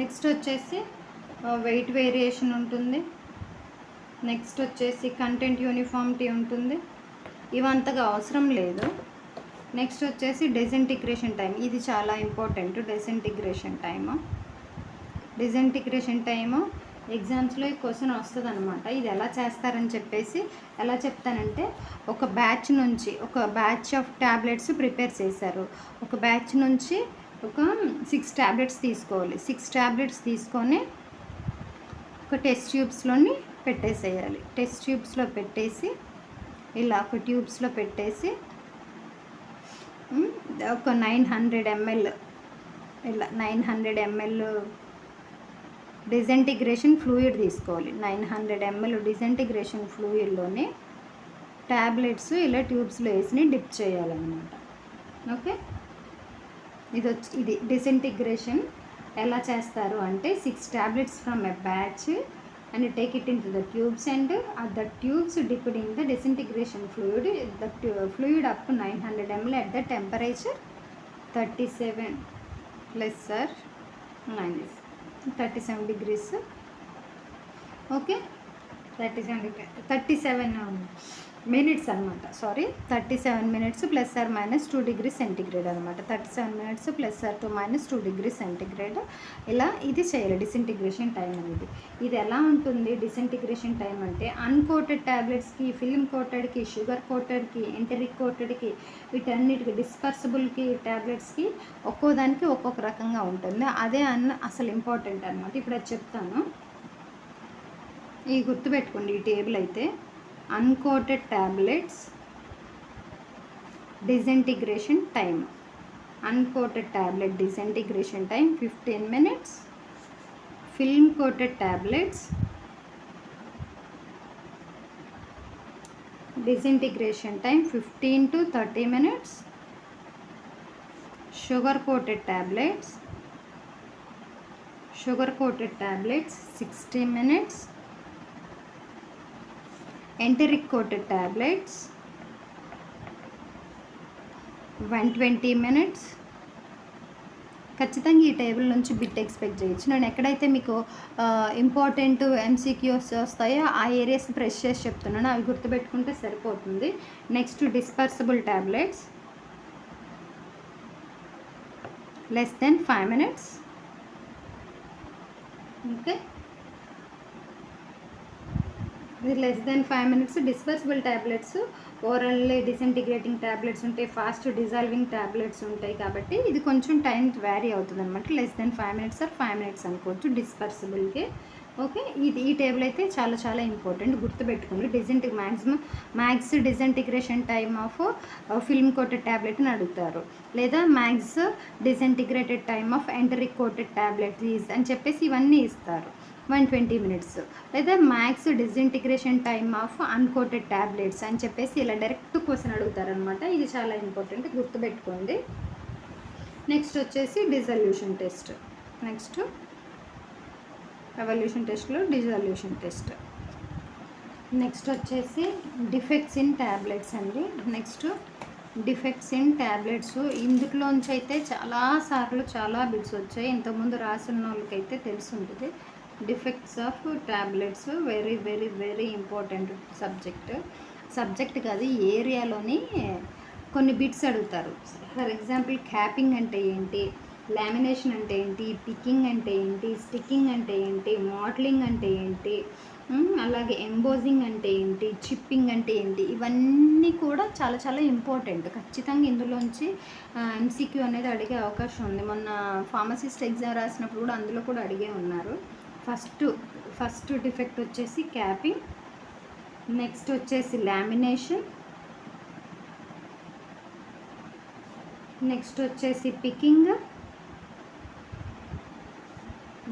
S1: నెక్స్ట్ వచ్చేసి వెయిట్ వేరియేషన్ ఉంటుంది. నెక్స్ట్ వచ్చేసి కంటెంట్ యూనిఫామిటీ ఉంటుంది, ఇవంతగా అవసరం లేదు. నెక్స్ట్ వచ్చేసి డిసింటిగ్రేషన్ టైం, ఇది చాలా ఇంపార్టెంట్. డిసింటిగ్రేషన్ టైము ఎగ్జామ్స్లో ఈ క్వశ్చన్ వస్తుంది అనమాట. ఇది ఎలా చేస్తారని చెప్పేసి ఎలా చెప్తానంటే, ఒక బ్యాచ్ ఆఫ్ ట్యాబ్లెట్స్ ప్రిపేర్ చేశారు. ఒక బ్యాచ్ నుంచి ఒక 6 ట్యాబ్లెట్స్ తీసుకోవాలి. 6 ట్యాబ్లెట్స్ తీసుకొని ఒక టెస్ట్ ట్యూబ్స్లోని పెట్టేసేయాలి. టెస్ట్ ట్యూబ్స్లో పెట్టేసి ఇలా ఒక ట్యూబ్స్లో పెట్టేసి ఒక 900 ml ఇలా 900 ml డిసింటిగ్రేషన్ ఫ్లూయిడ్ తీసుకోవాలి. 900 ml డిసింటిగ్రేషన్ ఫ్లూయిడ్లోనే ట్యాబ్లెట్స్ ఇలా ట్యూబ్స్లో వేసి డిప్ చేయాలన్నమాట. ఓకే, ఇది డిసింటిగ్రేషన్ ఎలా చేస్తారు అంటే, 6 tablets from a batch and take it into the tubes, and the tubes dipped in the disintegration fluid, the fluid up to 900 ml at the temperature 37 plus or minus 37 degrees. Okay, 37 minutes అనమాట. 37 minutes plus or minus 2 degrees centigrade అనమాట. 37 minutes plus or 2 minus 2 degrees centigrade. ఇలా ఇది చేయాలి disintegration time అనేది. ఇది ఎలా ఉంటుంది disintegration time అంటే, అన్కోటెడ్ ట్యాబ్లెట్స్కి, ఫిల్మ్ కోటెడ్కి, షుగర్ కోటెడ్కి, ఎంటరిక్ కోటెడ్కి, వీటన్నిటికి డిస్పర్సిబుల్కి ట్యాబ్లెట్స్కి ఒక్కోదానికి ఒక్కొక్క రకంగా ఉంటుంది. అదే అసలు ఇంపార్టెంట్ అనమాట. ఇప్పుడు అది చెప్తాను, ఈ గుర్తుపెట్టుకోండి. ఈ టేబుల్ అయితే uncoated tablets disintegration time, uncoated tablet disintegration time 15 minutes, film coated tablets disintegration time 15 to 30 minutes, sugar coated tablets 60 minutes, enteric coated tablets 120 minutes. ఖచ్చితంగా ఈ టేబుల్ నుంచి బిట్ ఎక్స్పెక్ట్ చేయొచ్చు. నేను ఎక్కడైతే మీకు ఇంపార్టెంట్ MCQs వస్తాయో ఆ ఏరియాస్ ప్రెస్ చేసి చెప్తున్నాను, అవి గుర్తుపెట్టుకుంటే సరిపోతుంది. Next dispersible tablets less than 5 minutes. Okay, ఇది less than 5 minutes. Dispersible tablets orally disintegrating tablets ఉంటాయి, ఫాస్ట్ డిజాల్వింగ్ ట్యాబ్లెట్స్ ఉంటాయి, కాబట్టి ఇది కొంచెం టైం వ్యారీ అవుతుంది అనమాట. Less than 5 minutes or 5 minutes అనుకోవచ్చు డిస్పర్సిబుల్కి. ఓకే, ఈ టేబుల్ అయితే చాలా చాలా ఇంపార్టెంట్, గుర్తుపెట్టుకోండి. Max disintegration time of film coated tablet అని అడుగుతారు, లేదా max disintegrated time of enteric coated tablet అని చెప్పేసి ఇవన్నీ ఇస్తారు. 120 minutes, లేదా max disintegration time of uncoated tablets అని చెప్పేసి ఇలా డైరెక్ట్ క్వశ్చన్ అడుగుతారనమాట. ఇది చాలా ఇంపార్టెంట్, గుర్తుపెట్టుకోండి. నెక్స్ట్ వచ్చేసి డిజల్యూషన్ టెస్ట్. నెక్స్ట్ ఎవల్యూషన్ టెస్ట్లో డిజల్యూషన్ టెస్ట్. నెక్స్ట్ వచ్చేసి డిఫెక్ట్స్ ఇన్ ట్యాబ్లెట్స్ అండి. నెక్స్ట్ డిఫెక్ట్స్ ఇన్ ట్యాబ్లెట్స్, ఇందులోంచి అయితే చాలాసార్లు చాలా బిట్స్ వచ్చాయి. ఇంతకుముందు రాసిన వాళ్ళకైతే తెలిసి ఉంటుంది. Defects of tablets very very very important subject కాదు, ఏరియాలోని కొన్ని బిట్స్ అడుగుతారు. ఫర్ ఎగ్జాంపుల్ క్యాపింగ్ అంటే ఏంటి, లామినేషన్ అంటే ఏంటి, పికింగ్ అంటే ఏంటి, స్టిక్కింగ్ అంటే ఏంటి, మోడలింగ్ అంటే ఏంటి, అలాగే ఎంబోజింగ్ అంటే ఏంటి, చిప్పింగ్ అంటే ఏంటి, ఇవన్నీ కూడా చాలా చాలా ఇంపార్టెంట్. ఖచ్చితంగా ఇందులోంచి MCQ అనేది అడిగే అవకాశం ఉంది. మొన్న ఫార్మసిస్ట్ ఎగ్జామ్ రాసినప్పుడు కూడా అందులో కూడా అడిగే ఉన్నారు. ఫస్ట్ డిఫెక్ట్ వచ్చేసి క్యాపింగ్, నెక్స్ట్ వచ్చేసి లామినేషన్, నెక్స్ట్ వచ్చేసి పికింగ్,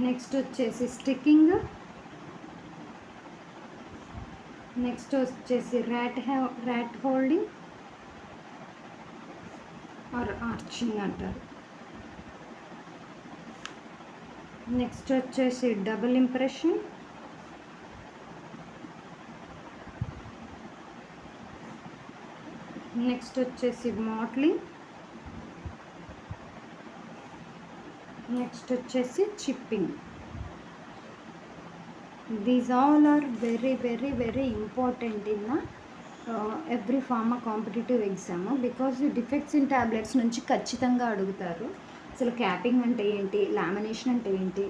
S1: నెక్స్ట్ వచ్చేసి స్టిక్కింగ్, నెక్స్ట్ వచ్చేసి ర్యాట్ హోల్డింగ్ ఆర్ ఆర్చింగ్ అంటారు. నెక్స్ట్ వచ్చేసి డబుల్ ఇంప్రెషన్, నెక్స్ట్ వచ్చేసి మోడలింగ్, నెక్స్ట్ వచ్చేసి chipping. These all are very very very important in every pharma competitive exam. Because defects in tablets నుంచి ఖచ్చితంగా అడుగుతారు. అసలు క్యాపింగ్ అంటే ఏంటి, లామినేషన్ అంటే ఏంటి,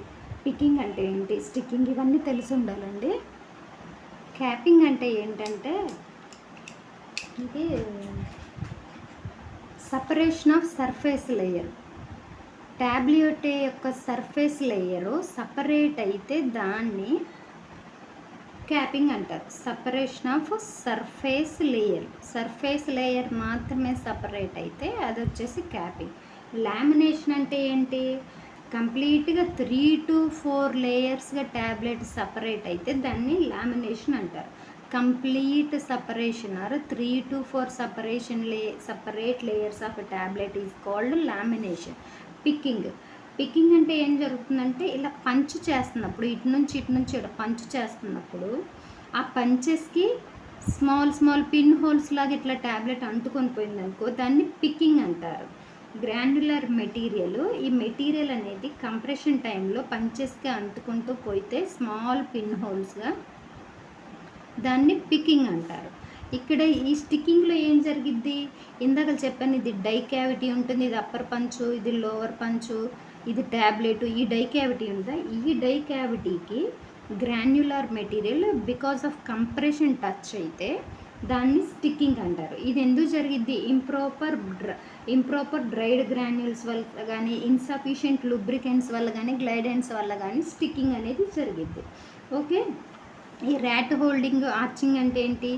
S1: పికింగ్ అంటే ఏంటి, స్టిక్కింగ్, ఇవన్నీ తెలిసి ఉండాలండి. క్యాపింగ్ అంటే ఏంటంటే ఇది separation of surface layer. Tablet యొక్క సర్ఫేస్ లేయరు సపరేట్ అయితే దాన్ని క్యాపింగ్ అంటారు. సపరేషన్ ఆఫ్ సర్ఫేస్ లేయర్ మాత్రమే సపరేట్ అయితే అది వచ్చేసి క్యాపింగ్. లామినేషన్ అంటే ఏంటి, కంప్లీట్గా 3 to 4 లేయర్స్గా ట్యాబ్లెట్ సపరేట్ అయితే దాన్ని లామినేషన్ అంటారు. Complete separation or 3 to 4 separate layers of tablet is called lamination. Picking అంటే ఏం జరుగుతుందంటే ఇలా పంచ్ చేస్తున్నప్పుడు ఇటు నుంచి ఇలా పంచ్ చేస్తున్నప్పుడు ఆ పంచెస్కి స్మాల్ పిన్ హోల్స్ లాగా ఇట్లా ట్యాబ్లెట్ అంటుకొని పోయిందనుకో దాన్ని పికింగ్ అంటారు. గ్రాన్యులర్ మెటీరియల్, ఈ మెటీరియల్ అనేది కంప్రెషన్ టైంలో పంచెస్కి అంటుకుంటూ పోయితే స్మాల్ పిన్ హోల్స్గా దాన్ని పికింగ్ అంటారు. ఇక్కడ ఈ స్టిక్కింగ్లో ఏం జరిగిద్ది, ఇందాక చెప్పాను ఇది డై క్యావిటీ ఉంటుంది, ఇది అప్పర్ పంచు, ఇది లోవర్ పంచు, ఇది ట్యాబ్లెట్, ఈ డై క్యావిటీ ఉందా, ఈ డై క్యావిటీకి granular material because of compression touch అయితే దాన్ని స్టిక్కింగ్ అంటారు. ఇది ఎందుకు జరిగిద్ది, ఇంప్రాపర్ డ్రైడ్ గ్రాన్యూల్స్ వల్ల కానీ, ఇన్సఫిషియెంట్ లూబ్రికెంట్స్ వల్ల కానీ, గ్లైడెన్స్ వల్ల కానీ స్టిక్కింగ్ అనేది జరిగిద్ది. ఓకే, ఈ ర్యాట్ హోల్డింగ్ ఆర్చింగ్ అంటే ఏంటి,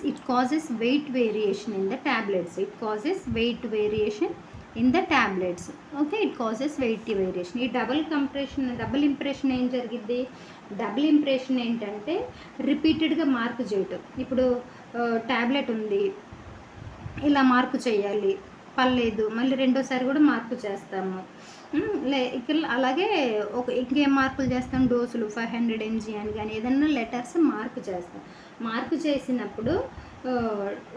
S1: it causes weight variation in the tablets. Okay, it causes weight variation. ఈ డబుల్ ఇంప్రెషన్ ఏం జరిగిద్ది, డబుల్ ఇంప్రెషన్ ఏంటంటే రిపీటెడ్గా మార్క్ చేయటం. ఇప్పుడు ట్యాబ్లెట్ ఉంది, ఇలా మార్కు చేయాలి, పర్లేదు, మళ్ళీ రెండోసారి కూడా మార్పు చేస్తాము. ఇక్కడ అలాగే ఇంకేం మార్కులు చేస్తాం, డోసులు 500 mg అని కానీ ఏదన్నా లెటర్స్ మార్కు చేస్తాం. మార్కు చేసినప్పుడు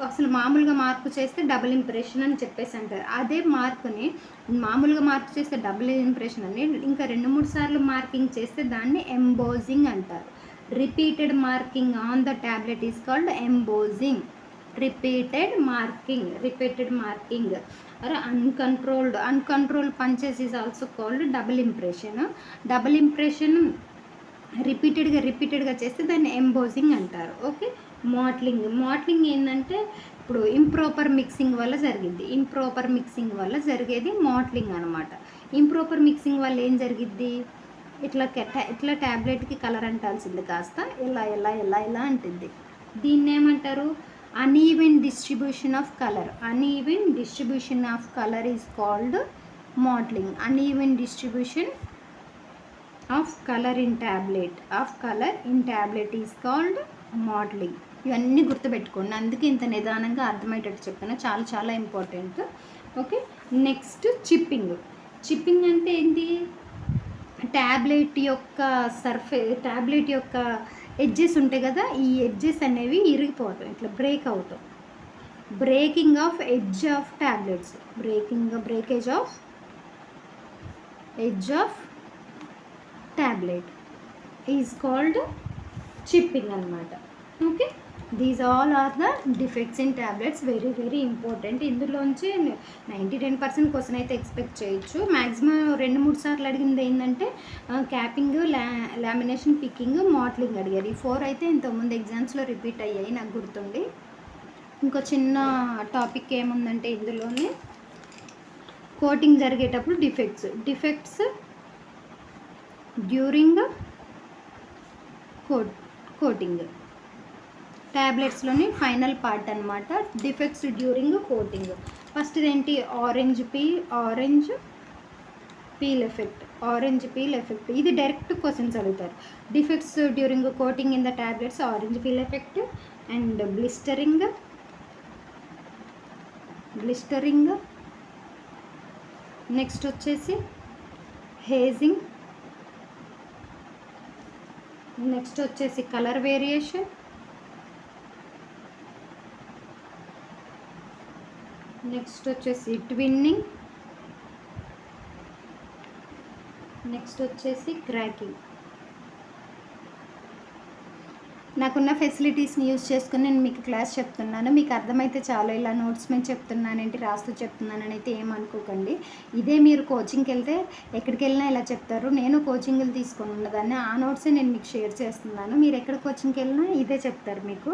S1: అసలు మామూలుగా మార్కు చేస్తే డబుల్ ఇంప్రెషన్ అని చెప్పేసి అంటారు. అదే మార్కుని మామూలుగా మార్కు చేస్తే డబుల్ ఇంప్రెషన్ అని ఇంకా 2-3 సార్లు మార్కింగ్ చేస్తే దాన్ని ఎంబోజింగ్ అంటారు. Repeated marking on the tablet is called embossing. repeated marking or uncontrolled punches is also called double impression. రిపీటెడ్గా చేస్తే దాన్ని ఎంబోజింగ్ అంటారు. ఓకే, మోట్లింగ్ ఏంటంటే ఇప్పుడు ఇంప్రాపర్ మిక్సింగ్ వల్ల జరిగేది మోట్లింగ్ అనమాట. ఇంప్రాపర్ మిక్సింగ్ వల్ల ఏం జరిగిద్ది, ఇట్లా ట్యాబ్లెట్కి కలర్ అంటాల్సింది కాస్త ఇలా అంటుంది. దీన్ని ఏమంటారు, uneven distribution of color is called mottling. Uneven distribution of color in tablet is called mottling. ఇవన్నీ గుర్తుపెట్టుకోండి, అందుకే ఇంత నిదానంగా అర్థమయ్యేటట్టు చెప్తాను, చాలా ఇంపార్టెంట్. ఓకే, నెక్స్ట్ చిప్పింగ్ అంటే ఏంటి, ట్యాబ్లెట్ యొక్క ఎడ్జెస్ ఉంటాయి కదా, ఈ ఎడ్జెస్ అనేవి ఇరిగిపోవటం, ఇట్లా బ్రేక్ అవుతాం. Breaking of edge of tablets, breakage of edge of tablet is called chipping అనమాట. Okay, these all are the defects in tablets, very very important. ఇందులోంచి 90-10% క్వశ్చన్ అయితే ఎక్స్పెక్ట్ చేయొచ్చు. మ్యాక్సిమం 2-3 సార్లు అడిగింది ఏంటంటే క్యాపింగ్, లామినేషన్, పికింగ్, మోట్లింగ్ అడిగారు. ఈ 4 అయితే ఇంతకుముందు ఎగ్జామ్స్లో రిపీట్ అయ్యాయి నాకు గుర్తుండి. ఇంకో చిన్న టాపిక్ ఏముందంటే ఇందులోనే కోటింగ్ జరిగేటప్పుడు డిఫెక్ట్స్ డ్యూరింగ్ కోటింగ్, ట్యాబ్లెట్స్లోని ఫైనల్ పార్ట్ అనమాట. Defects during coating. ఫస్ట్ ఏంటి, ఆరెంజ్ పీల్ ఎఫెక్ట్. ఇది డైరెక్ట్ క్వశ్చన్స్ అడుగుతారు. Defects during coating in the tablets, orange peel effect and blistering. Next వచ్చేసి హేజింగ్. నెక్స్ట్ వచ్చేసి కలర్ వేరియేషన్. నెక్స్ట్ వచ్చేసి twinning. Next వచ్చేసి cracking. నాకున్న ఫెసిలిటీస్ని యూజ్ చేసుకుని నేను మీకు క్లాస్ చెప్తున్నాను. మీకు అర్థమైతే చాలు, ఇలా నోట్స్ మీద చెప్తున్నానేంటి, రాస్తూ చెప్తున్నానని అయితే ఏమనుకోకండి. ఇదే మీరు కోచింగ్కి వెళ్తే ఎక్కడికి వెళ్ళినా ఇలా చెప్తారు. నేను కోచింగ్లు తీసుకొని ఉన్నదాన్ని, ఆ నోట్సే నేను మీకు షేర్ చేస్తున్నాను. మీరు ఎక్కడ కోచింగ్కి వెళ్ళినా ఇదే చెప్తారు మీకు.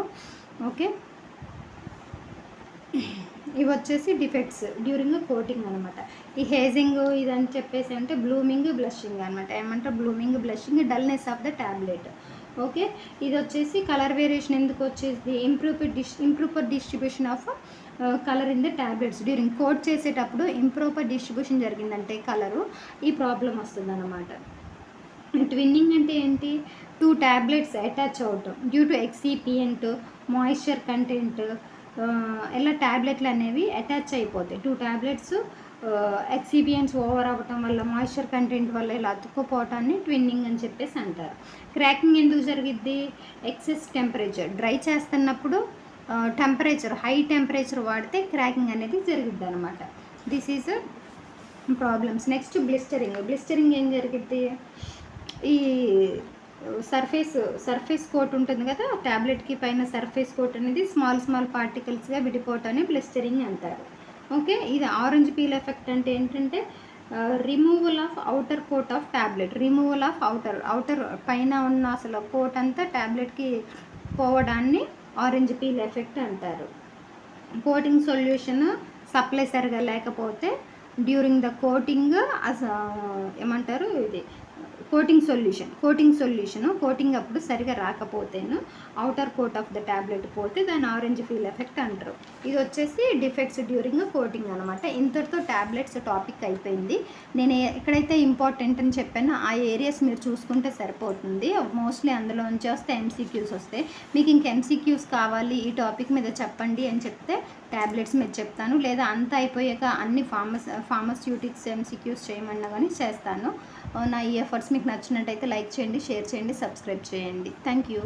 S1: ఓకే, ఇవి వచ్చేసి డిఫెక్ట్స్ డ్యూరింగ్ కోటింగ్ అనమాట. ఈ హేజింగ్ ఇదని చెప్పేసి అంటే బ్లూమింగ్, బ్లషింగ్ అనమాట. ఏమంటారు blooming, blushing, dullness of the tablet. Okay, ఇది వచ్చేసి కలర్ వేరియేషన్ ఎందుకు వచ్చేసి improper distribution of colour in the tablets during coat చేసేటప్పుడు ఇంప్రాపర్ డిస్ట్రిబ్యూషన్ జరిగిందంటే కలరు, ఈ ప్రాబ్లం వస్తుంది అన్నమాట. ట్విన్నింగ్ అంటే ఏంటి, 2 ట్యాబ్లెట్స్ అటాచ్ అవటం due to excipient, moisture content, ఇలా ట్యాబ్లెట్లు అనేవి అటాచ్ అయిపోతాయి. 2 ట్యాబ్లెట్స్ ఎక్సిపియన్స్ ఓవర్ అవ్వటం వల్ల, మాయిశ్చర్ కంటెంట్ వల్ల ఇలా అతుక్కుపోవటాన్ని ట్విన్నింగ్ అని చెప్పేసి అంటారు. క్రాకింగ్ ఎందుకు జరిగిద్ది, ఎక్సెస్ టెంపరేచర్, డ్రై చేస్తున్నప్పుడు టెంపరేచర్ హై టెంపరేచర్ వాడితే క్రాకింగ్ అనేది జరిగిద్ది అనమాట. This is problems. Next blistering ఏం జరిగిద్ది, ఈ సర్ఫేస్ కోట్ ఉంటుంది కదా ట్యాబ్లెట్కి పైన, సర్ఫేస్ కోట్ అనేది స్మాల్ పార్టికల్స్గా విడిపోవటాన్ని బ్లిస్టరింగ్ అంటారు. ఓకే, ఇది ఆరెంజ్ పీల్ ఎఫెక్ట్ అంటే ఏంటంటే removal of outer coat of tablet, removal of outer పైన ఉన్న అసలు కోట్ అంతా ట్యాబ్లెట్కి పోవడాన్ని ఆరెంజ్ పీల్ ఎఫెక్ట్ అంటారు. కోటింగ్ సొల్యూషన్ సప్లై సరిగా లేకపోతే డ్యూరింగ్ ద కోటింగ్ ఏమంటారు, ఇది కోటింగ్ సొల్యూషన్ కోటింగ్ అప్పుడు సరిగా రాకపోతేను outer coat of the tablet పోతే దాన్ని ఆరెంజ్ పీల్ ఎఫెక్ట్ అంటారు. ఇది వచ్చేసి డిఫెక్ట్స్ డ్యూరింగ్ కోటింగ్ అనమాట. ఇంతటితో ట్యాబ్లెట్స్ టాపిక్ అయిపోయింది. నేను ఎక్కడైతే ఇంపార్టెంట్ అని చెప్పానో ఆ ఏరియాస్ మీరు చూసుకుంటే సరిపోతుంది. మోస్ట్లీ అందులో నుంచి వస్తే ఎంసీక్యూస్ వస్తాయి. మీకు ఇంక ఎంసీక్యూస్ కావాలి ఈ టాపిక్ మీద చెప్పండి అని చెప్తే ట్యాబ్లెట్స్ మీద చెప్తాను, లేదా అంతా అయిపోయాక అన్ని ఫార్మస్యూటిక్స్ ఎంసీక్యూస్ చేయమన్నా కానీ చేస్తాను. నా ఈ ఎఫర్ట్స్ మీకు నచ్చినట్టయితే లైక్ చేయండి, షేర్ చేయండి, సబ్స్క్రైబ్ చేయండి. Thank you.